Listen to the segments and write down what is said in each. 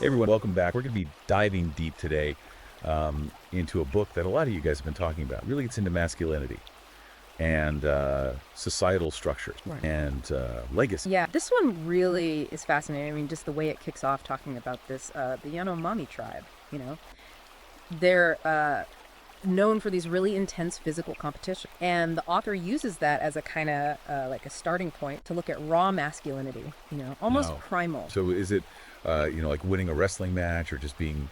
Hey everyone, welcome back. We're going to be diving deep today into a book that a lot of you guys have been talking about. Really gets into masculinity and societal structures and legacy. Yeah, this one really is fascinating. I mean, just the way it kicks off talking about this, the Yanomami tribe, they're known for these really intense physical competition. And the author uses that as a kind of like a starting point to look at raw masculinity, almost Wow. primal. So is it, like winning a wrestling match or just being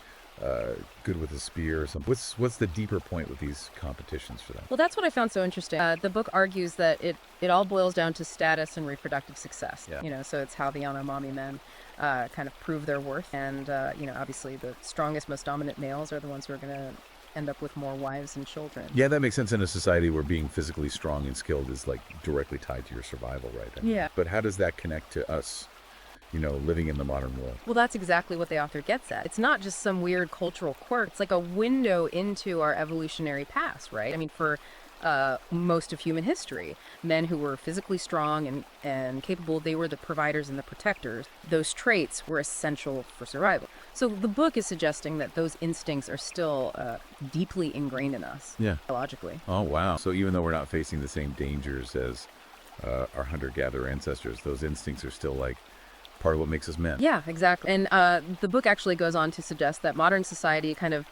good with a spear or something? What's the deeper point with these competitions for them? Well, that's what I found so interesting. The book argues that it all boils down to status and reproductive success. Yeah. So it's how the Yanomami men kind of prove their worth. And, obviously the strongest, most dominant males are the ones who are going to end up with more wives and children. Yeah, that makes sense in a society where being physically strong and skilled is like directly tied to your survival, right? Yeah. But how does that connect to us, living in the modern world? Well, that's exactly what the author gets at. It's not just some weird cultural quirk. It's like a window into our evolutionary past, right? I mean, for most of human history, men who were physically strong and capable, they were the providers and the protectors. Those traits were essential for survival. So the book is suggesting that those instincts are still deeply ingrained in us, Yeah. biologically. Oh, wow. So even though we're not facing the same dangers as our hunter-gatherer ancestors, those instincts are still like part of what makes us men. Yeah, exactly. And the book actually goes on to suggest that modern society kind of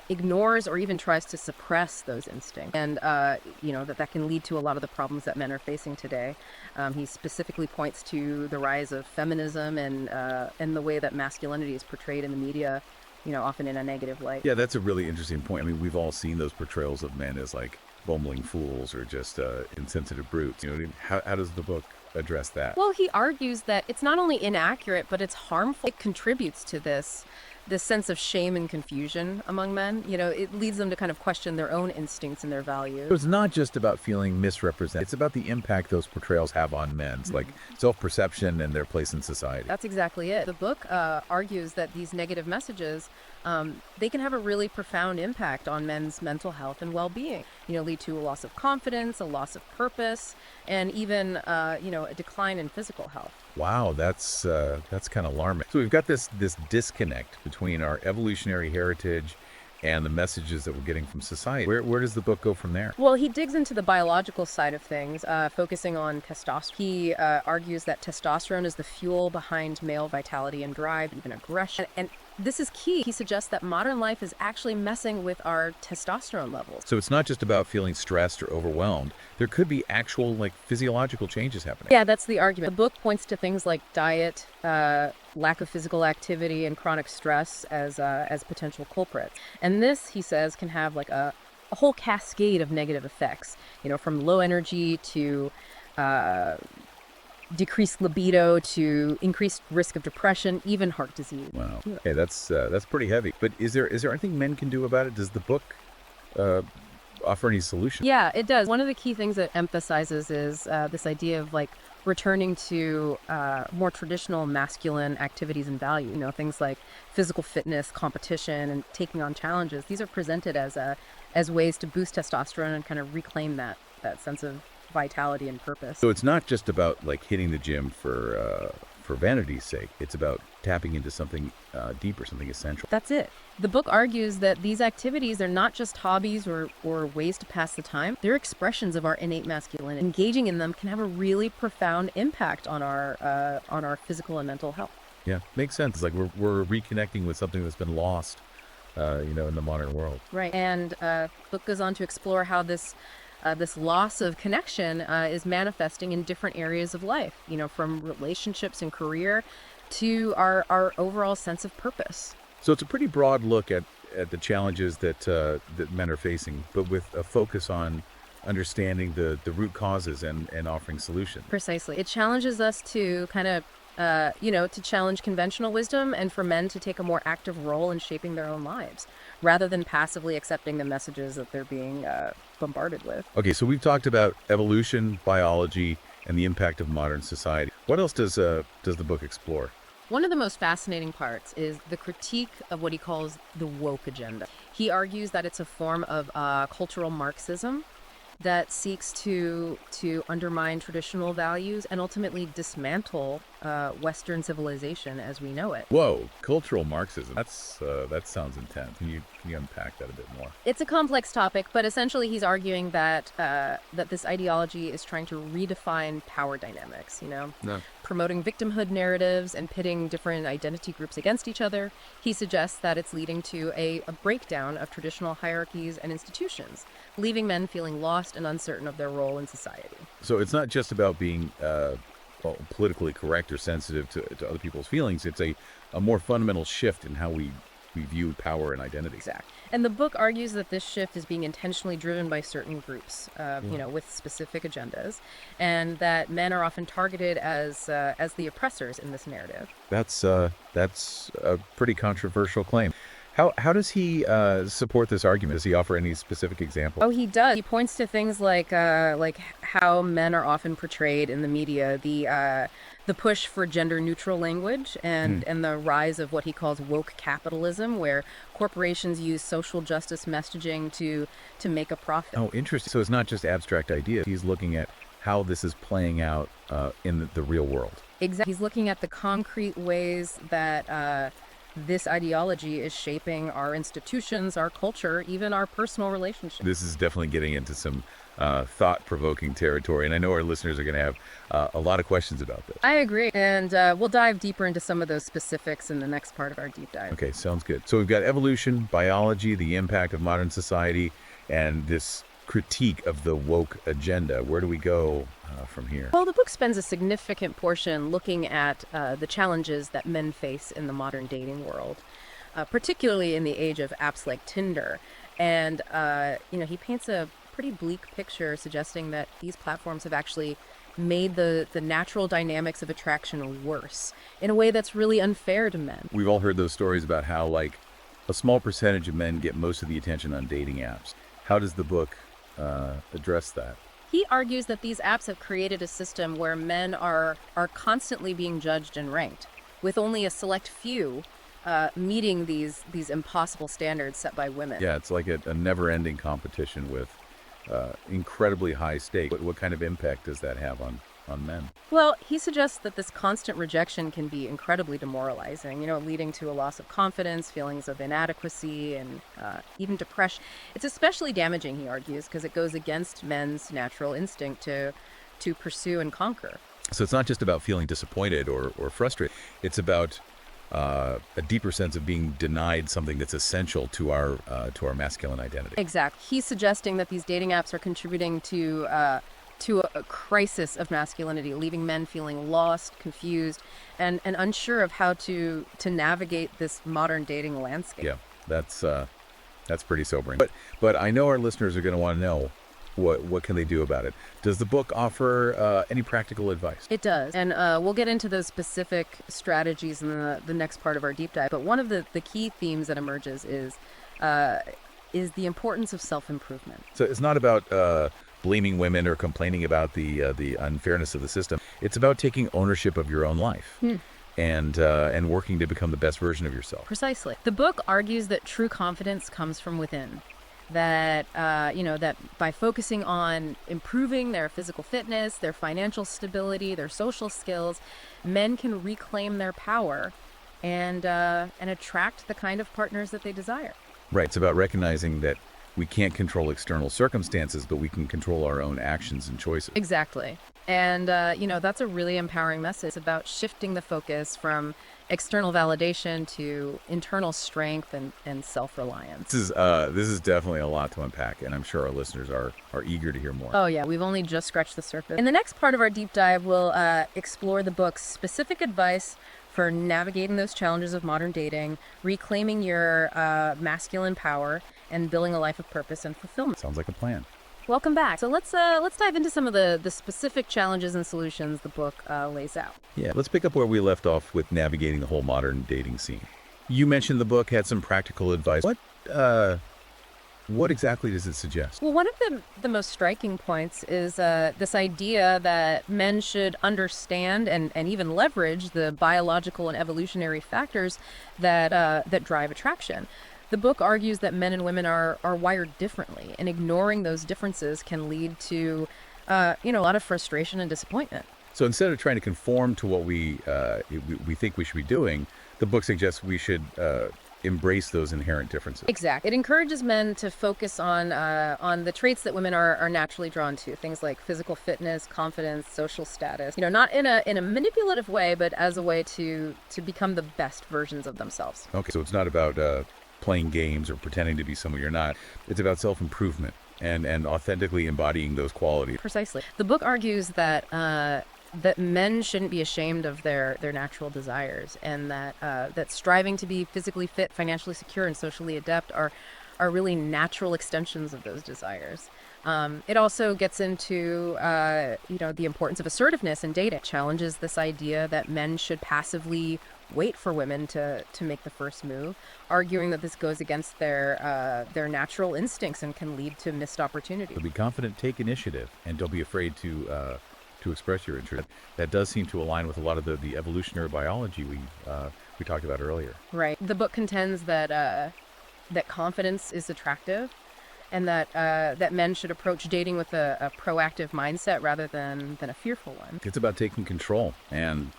ignores or even tries to suppress those instincts, and that can lead to a lot of the problems that men are facing today. He specifically points to the rise of feminism and the way that masculinity is portrayed in the media, often in a negative light. Yeah, that's a really interesting point. I mean, we've all seen those portrayals of men as like bumbling fools or just insensitive brutes. How does the book address that? Well, he argues that it's not only inaccurate, but it's harmful. It contributes to this sense of shame and confusion among men. It leads them to kind of question their own instincts and their values. So it's not just about feeling misrepresented. It's about the impact those portrayals have on men. It's like self-perception and their place in society. That's exactly it. The book argues that these negative messages, they can have a really profound impact on men's mental health and well-being. Lead to a loss of confidence, a loss of purpose, and even a decline in physical health. Wow, that's kind of alarming. So we've got this disconnect between our evolutionary heritage and the messages that we're getting from society. Where does the book go from there? Well, he digs into the biological side of things, focusing on testosterone. He argues that testosterone is the fuel behind male vitality and drive, even aggression. And this is key. He suggests that modern life is actually messing with our testosterone levels. So it's not just about feeling stressed or overwhelmed. There could be actual like physiological changes happening. Yeah, that's the argument. The book points to things like diet, lack of physical activity, and chronic stress as potential culprits. And this, he says, can have like a whole cascade of negative effects, from low energy to decreased libido to increased risk of depression, even heart disease. Wow. Okay, that's pretty heavy. But is there anything men can do about it? Does the book offer any solution? Yeah, it does. One of the key things it emphasizes is this idea of like returning to more traditional masculine activities and value. Things like physical fitness, competition, and taking on challenges. These are presented as ways to boost testosterone and kind of reclaim that sense of vitality and purpose. So it's not just about like hitting the gym for vanity's sake. It's about tapping into something deeper, something essential. That's it. The book argues that these activities are not just hobbies or ways to pass the time. They're expressions of our innate masculinity. Engaging in them can have a really profound impact on our physical and mental health. Yeah, makes sense. It's like we're reconnecting with something that's been lost, in the modern world. Right. And the book goes on to explore how this loss of connection is manifesting in different areas of life, from relationships and career to our overall sense of purpose. So it's a pretty broad look at the challenges that men are facing, but with a focus on understanding the root causes and offering solutions. Precisely. It challenges us to kind of, to challenge conventional wisdom and for men to take a more active role in shaping their own lives, rather than passively accepting the messages that they're being bombarded with. Okay, so we've talked about evolution, biology, and the impact of modern society. What else does the book explore? One of the most fascinating parts is the critique of what he calls the woke agenda. He argues that it's a form of cultural Marxism that seeks to undermine traditional values and ultimately dismantle Western civilization as we know it. Whoa, cultural Marxism. That sounds intense. Can you unpack that a bit more? It's a complex topic, but essentially he's arguing that that this ideology is trying to redefine power dynamics, No. promoting victimhood narratives and pitting different identity groups against each other. He suggests that it's leading to a breakdown of traditional hierarchies and institutions, leaving men feeling lost and uncertain of their role in society. So it's not just about being politically correct or sensitive to other people's feelings. It's a more fundamental shift in how we view power and identity. Exactly. And the book argues that this shift is being intentionally driven by certain groups, with specific agendas, and that men are often targeted as the oppressors in this narrative. That's a pretty controversial claim. How does he support this argument? Does he offer any specific examples? Oh, he does. He points to things like how men are often portrayed in the media, the push for gender-neutral language, and the rise of what he calls woke capitalism, where corporations use social justice messaging to make a profit. Oh, interesting. So it's not just abstract ideas. He's looking at how this is playing out in the real world. Exactly. He's looking at the concrete ways that this ideology is shaping our institutions, our culture, even our personal relationships. This is definitely getting into some thought-provoking territory, and I know our listeners are going to have a lot of questions about this. I agree, and we'll dive deeper into some of those specifics in the next part of our deep dive. Okay, sounds good. So we've got evolution, biology, the impact of modern society, and this critique of the woke agenda. Where do we go from here? Well, the book spends a significant portion looking at the challenges that men face in the modern dating world, particularly in the age of apps like Tinder. And, he paints a pretty bleak picture, suggesting that these platforms have actually made the natural dynamics of attraction worse in a way that's really unfair to men. We've all heard those stories about how, like, a small percentage of men get most of the attention on dating apps. How does the book address that? He argues that these apps have created a system where men are constantly being judged and ranked, with only a select few meeting these impossible standards set by women. Yeah, it's like a never-ending competition with incredibly high stakes. What kind of impact does that have on men? Well, he suggests that this constant rejection can be incredibly demoralizing, leading to a loss of confidence, feelings of inadequacy, and even depression. It's especially damaging, he argues, because it goes against men's natural instinct to pursue and conquer. So it's not just about feeling disappointed or frustrated. It's about a deeper sense of being denied something that's essential to our masculine identity. Exactly. He's suggesting that these dating apps are contributing to a crisis of masculinity, leaving men feeling lost, confused, and unsure of how to navigate this modern dating landscape. Yeah, that's pretty sobering. But I know our listeners are going to want to know what can they do about it. Does the book offer any practical advice? It does, and we'll get into those specific strategies in the next part of our deep dive. But one of the key themes that emerges is the importance of self-improvement. So it's not about blaming women or complaining about the unfairness of the system. It's about taking ownership of your own life and working to become the best version of yourself. Precisely. The book argues that true confidence comes from within. That that by focusing on improving their physical fitness, their financial stability, their social skills, men can reclaim their power and attract the kind of partners that they desire. Right. It's about recognizing that we can't control external circumstances, but we can control our own actions and choices. Exactly. And, that's a really empowering message. It's about shifting the focus from external validation to internal strength and self-reliance. This is definitely a lot to unpack, and I'm sure our listeners are eager to hear more. Oh, yeah. We've only just scratched the surface. In the next part of our deep dive, we'll explore the book's specific advice for navigating those challenges of modern dating, reclaiming your masculine power, and building a life of purpose and fulfillment. Sounds like a plan. Welcome back. So let's dive into some of the specific challenges and solutions the book lays out. Yeah, let's pick up where we left off with navigating the whole modern dating scene. You mentioned the book had some practical advice. What exactly does it suggest? Well, one of the most striking points is this idea that men should understand and even leverage the biological and evolutionary factors that drive attraction. The book argues that men and women are wired differently, and ignoring those differences can lead to, a lot of frustration and disappointment. So instead of trying to conform to what we think we should be doing, the book suggests we should embrace those inherent differences. Exactly. It encourages men to focus on the traits that women are naturally drawn to, things like physical fitness, confidence, social status. Not in a manipulative way, but as a way to become the best versions of themselves. Okay, so it's not about playing games or pretending to be someone you're not. It's about self-improvement and authentically embodying those qualities. Precisely. The book argues that that men shouldn't be ashamed of their natural desires, and that striving to be physically fit, financially secure, and socially adept are really natural extensions of those desires. It also gets into the importance of assertiveness in dating. It challenges this idea that men should passively wait for women to make the first move, arguing that this goes against their natural instincts and can lead to missed opportunities. So be confident, take initiative, and don't be afraid to express your interest. That does seem to align with a lot of the evolutionary biology we talked about earlier. Right. The book contends that that confidence is attractive, and that men should approach dating with a proactive mindset rather than a fearful one. It's about taking control and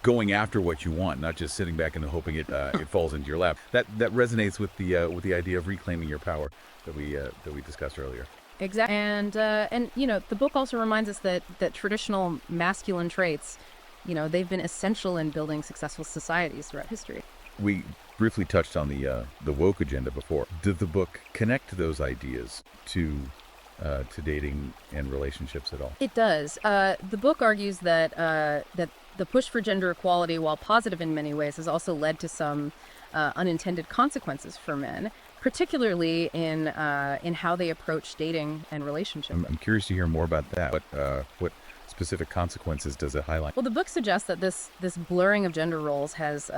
going after what you want, not just sitting back and hoping it falls into your lap. That resonates with the idea of reclaiming your power that we discussed earlier. Exactly. And the book also reminds us that traditional masculine traits, they've been essential in building successful societies throughout history. We briefly touched on the woke agenda before. Did the book connect those ideas to dating and relationships at all? It does. The book argues that the push for gender equality, while positive in many ways, has also led to some unintended consequences for men, particularly in how they approach dating and relationships. I'm curious to hear more about that. What specific consequences does it highlight? Well, the book suggests that this blurring of gender roles has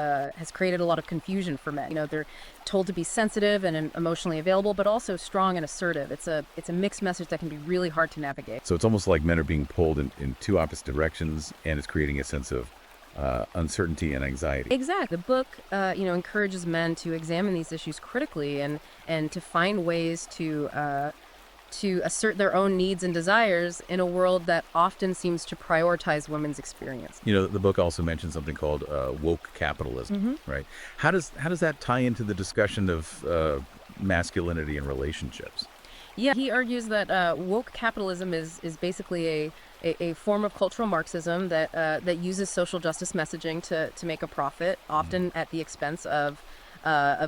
created a lot of confusion for men. They're told to be sensitive and emotionally available, but also strong and assertive. It's a mixed message that can be really hard to navigate. So it's almost like men are being pulled in two opposite directions, and it's creating a sense of uncertainty and anxiety. Exactly. The book, encourages men to examine these issues critically and to find ways to assert their own needs and desires in a world that often seems to prioritize women's experience. The book also mentions something called woke capitalism, right? How does that tie into the discussion of masculinity and relationships? Yeah, he argues that woke capitalism is basically a form of cultural Marxism that uses social justice messaging to make a profit, often at the expense of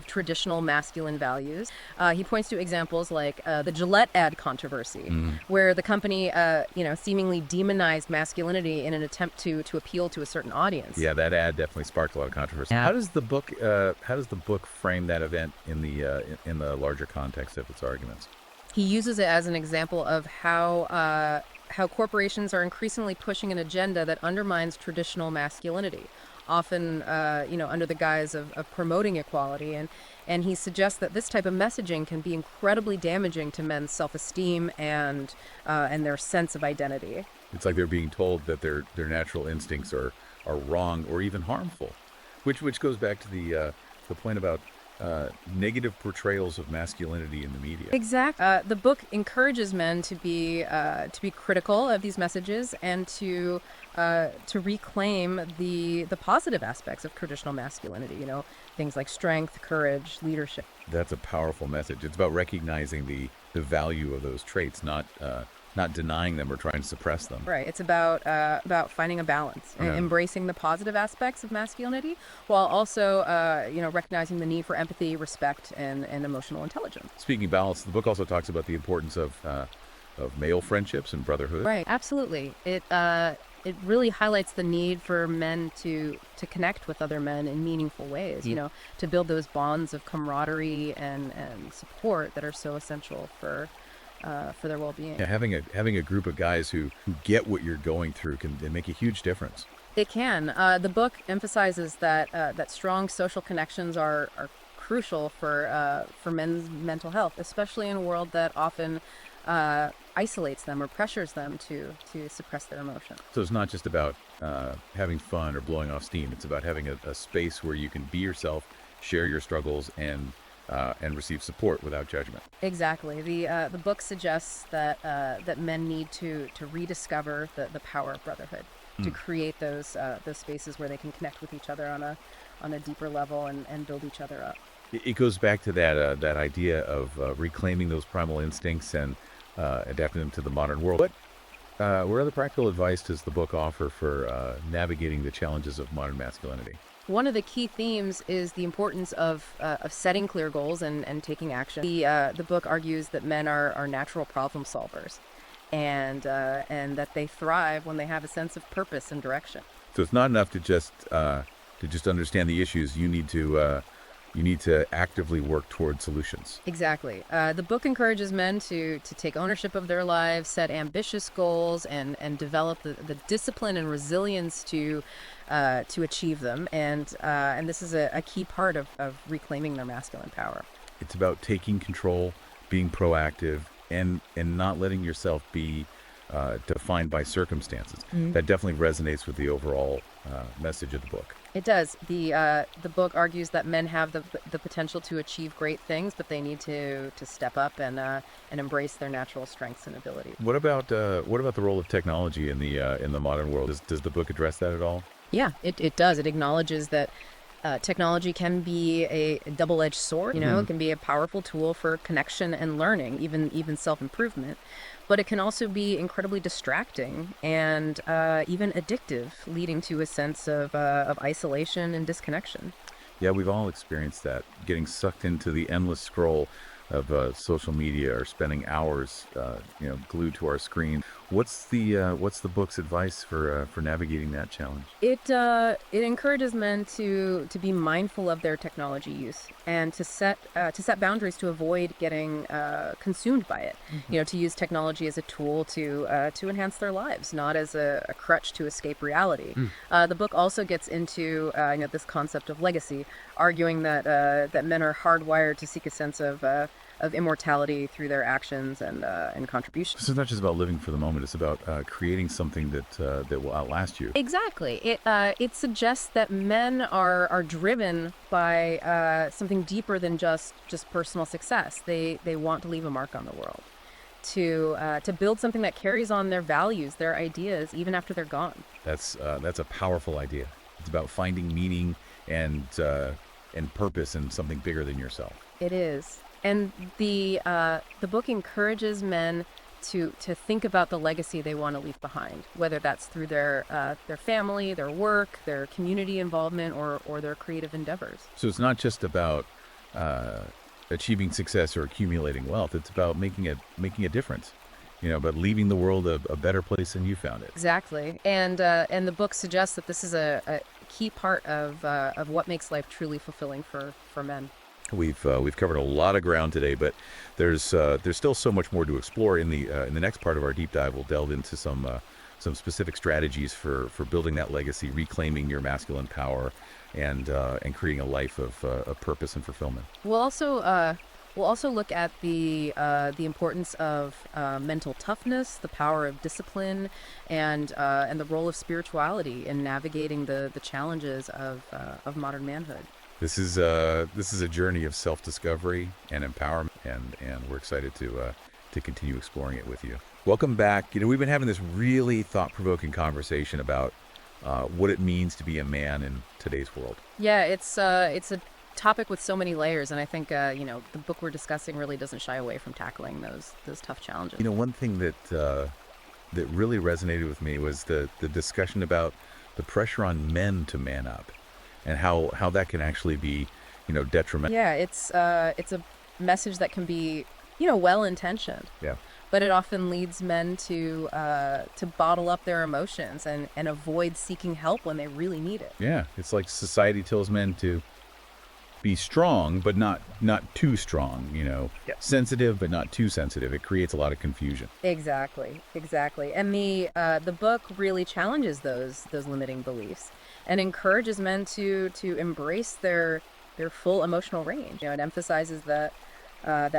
traditional masculine values. He points to examples like the Gillette ad controversy, where the company, seemingly demonized masculinity in an attempt to appeal to a certain audience. Yeah, that ad definitely sparked a lot of controversy. Yeah. How does the book frame that event in the larger context of its arguments? He uses it as an example of how corporations are increasingly pushing an agenda that undermines traditional masculinity, often under the guise of promoting equality, and he suggests that this type of messaging can be incredibly damaging to men's self-esteem and their sense of identity. It's like they're being told that their natural instincts are wrong or even harmful, which goes back to the point about negative portrayals of masculinity in the media. Exactly. The book encourages men to be critical of these messages and to reclaim the positive aspects of traditional masculinity. Things like strength, courage, leadership. That's a powerful message. It's about recognizing the value of those traits, not denying them or trying to suppress them. Right. It's about finding a balance, embracing the positive aspects of masculinity, while also recognizing the need for empathy, respect, and emotional intelligence. Speaking of balance, the book also talks about the importance of male friendships and brotherhood. Right. Absolutely. It really highlights the need for men to connect with other men in meaningful ways. To build those bonds of camaraderie and support that are so essential for their well-being. Yeah, having a group of guys who get what you're going through can make a huge difference. It can. The book emphasizes that strong social connections are crucial for men's mental health, especially in a world that often isolates them or pressures them to suppress their emotions. So it's not just about having fun or blowing off steam. It's about having a space where you can be yourself share your struggles, and receive support without judgment. Exactly. The book suggests that that men need to rediscover the power of brotherhood, to create those spaces where they can connect with each other on a deeper level and build each other up. It goes back to that idea of reclaiming those primal instincts and adapting them to the modern world. What other practical advice does the book offer for navigating the challenges of modern masculinity? One of the key themes is the importance of setting clear goals and taking action. The book argues that men are natural problem solvers, and that they thrive when they have a sense of purpose and direction. So it's not enough to just understand the issues. You need to actively work toward solutions. Exactly. The book encourages men to take ownership of their lives, set ambitious goals, and develop the discipline and resilience to achieve them. And this is a key part of reclaiming their masculine power. It's about taking control, being proactive, and not letting yourself be defined by circumstances. That definitely resonates with the overall message of the book. It does. The book argues that men have the potential to achieve great things, but they need to step up and embrace their natural strengths and abilities. What about the role of technology in the modern world? Does the book address that at all? Yeah, it does. It acknowledges that technology can be a double-edged sword. It can be a powerful tool for connection and learning, even self-improvement. But it can also be incredibly distracting and even addictive, leading to a sense of isolation and disconnection. Yeah, we've all experienced that, getting sucked into the endless scroll of social media or spending hours, glued to our screen. What's the book's advice for navigating that challenge? It encourages men to be mindful of their technology use and to set boundaries to avoid getting consumed by it. To use technology as a tool to enhance their lives, not as a crutch to escape reality. The book also gets into this concept of legacy, arguing that men are hardwired to seek a sense of immortality through their actions and contributions. So it's not just about living for the moment; it's about creating something that will outlast you. Exactly. It suggests that men are driven by something deeper than just personal success. They want to leave a mark on the world, to build something that carries on their values, their ideas, even after they're gone. That's a powerful idea. It's about finding meaning and purpose in something bigger than yourself. It is. And the book encourages men to think about the legacy they want to leave behind, whether that's through their family, their work, their community involvement, or their creative endeavors. So it's not just about achieving success or accumulating wealth. It's about making a difference, but leaving the world a better place than you found it. Exactly. And the book suggests that this is a key part of what makes life truly fulfilling for men. We've covered a lot of ground today, but there's still so much more to explore. In the next part of our deep dive, we'll delve into some specific strategies for building that legacy, reclaiming your masculine power, and creating a life of purpose and fulfillment. We'll also look at the importance of mental toughness, the power of discipline, and the role of spirituality in navigating the challenges of modern manhood. This is a journey of self-discovery and empowerment, and we're excited to continue exploring it with you. Welcome back. We've been having this really thought-provoking conversation about what it means to be a man in today's world. Yeah, it's a topic with so many layers, and I think the book we're discussing really doesn't shy away from tackling those tough challenges. One thing that really resonated with me was the discussion about the pressure on men to man up, and how that can actually be, detrimental. Yeah, it's a message that can be, well-intentioned. Yeah. But it often leads men to bottle up their emotions and avoid seeking help when they really need it. Yeah, it's like society tells men to be strong, but not too strong. Yeah. Sensitive, but not too sensitive. It creates a lot of confusion. Exactly. And the book really challenges those limiting beliefs and encourages men to embrace their full emotional range. It emphasizes that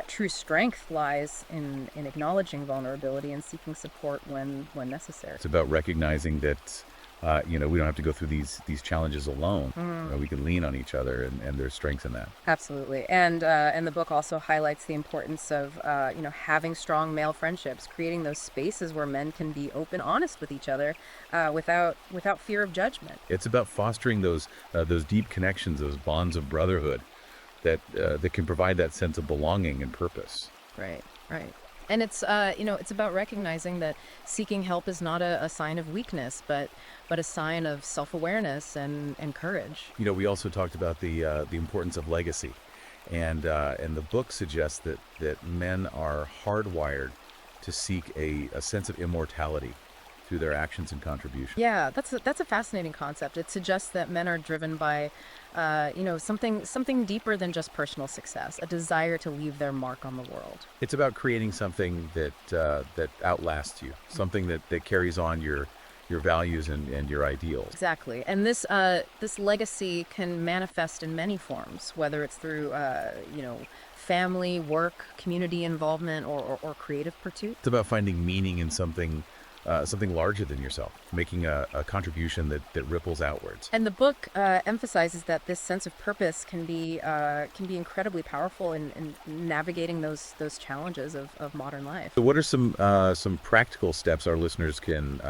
true strength lies in acknowledging vulnerability and seeking support when necessary. It's about recognizing that we don't have to go through these challenges alone. We can lean on each other, and there's strength in that. Absolutely. And the book also highlights the importance of, having strong male friendships, creating those spaces where men can be open, honest with each other, without fear of judgment. It's about fostering those deep connections, those bonds of brotherhood that can provide that sense of belonging and purpose. Right, right. And it's about recognizing that seeking help is not a sign of weakness, but a sign of self-awareness and courage. We also talked about the importance of legacy, and the book suggests that men are hardwired to seek a sense of immortality through their actions and contributions. Yeah, that's a fascinating concept. It suggests that men are driven by, something deeper than just personal success, a desire to leave their mark on the world. It's about creating something that outlasts you, something that carries on your values and your ideals. Exactly. And this legacy can manifest in many forms, whether it's through, family, work, community involvement, or creative pursuit. It's about finding meaning in something larger than yourself, making a contribution that ripples outwards. And the book emphasizes that this sense of purpose can be incredibly powerful in navigating those challenges of modern life. So what are some practical steps our listeners can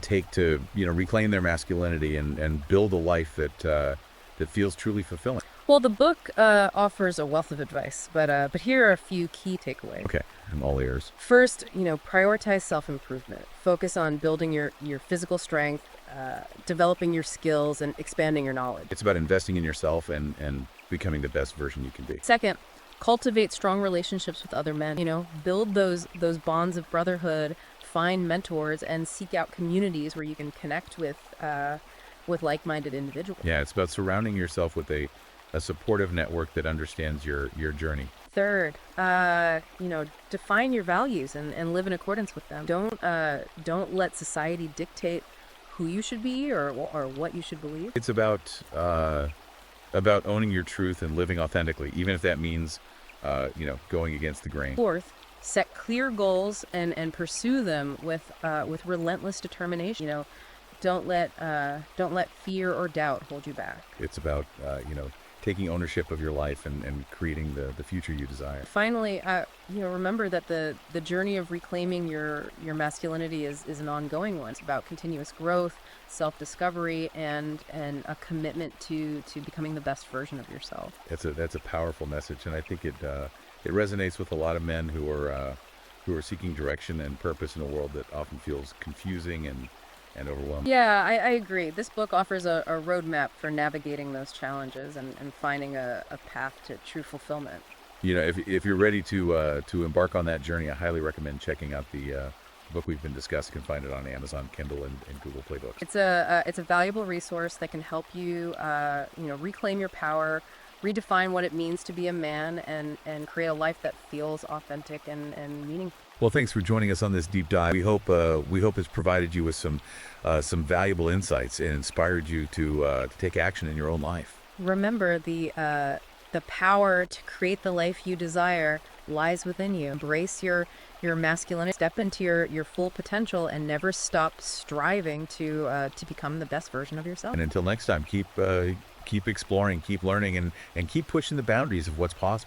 take to reclaim their masculinity and build a life that feels truly fulfilling? Well, the book offers a wealth of advice, but here are a few key takeaways. Okay, I'm all ears. First, prioritize self-improvement. Focus on building your physical strength, developing your skills, and expanding your knowledge. It's about investing in yourself and becoming the best version you can be. Second, cultivate strong relationships with other men. Build those bonds of brotherhood, find mentors, and seek out communities where you can connect with like-minded individuals. Yeah, it's about surrounding yourself with a supportive network that understands your journey. Third, define your values and live in accordance with them. Don't let society dictate who you should be or what you should believe. It's about owning your truth and living authentically, even if that means going against the grain. Fourth, set clear goals and pursue them with relentless determination. Don't let fear or doubt hold you back. It's about taking ownership of your life and creating the future you desire. Finally, remember that the journey of reclaiming your masculinity is an ongoing one. It's about continuous growth, self-discovery, and a commitment to becoming the best version of yourself. That's a powerful message, and I think it resonates with a lot of men who are seeking direction and purpose in a world that often feels confusing and overwhelming. Yeah, I agree. This book offers a roadmap for navigating those challenges and finding a path to true fulfillment. If you're ready to embark on that journey, I highly recommend checking out the book we've been discussing. You can find it on Amazon, Kindle, and Google Play Books. It's a valuable resource that can help you reclaim your power, redefine what it means to be a man, and create a life that feels authentic and meaningful. Well, thanks for joining us on this deep dive. We hope it's provided you with some valuable insights and inspired you to take action in your own life. Remember, the power to create the life you desire lies within you. Embrace your masculinity, step into your full potential, and never stop striving to become the best version of yourself. And until next time, keep exploring, keep learning, and keep pushing the boundaries of what's possible.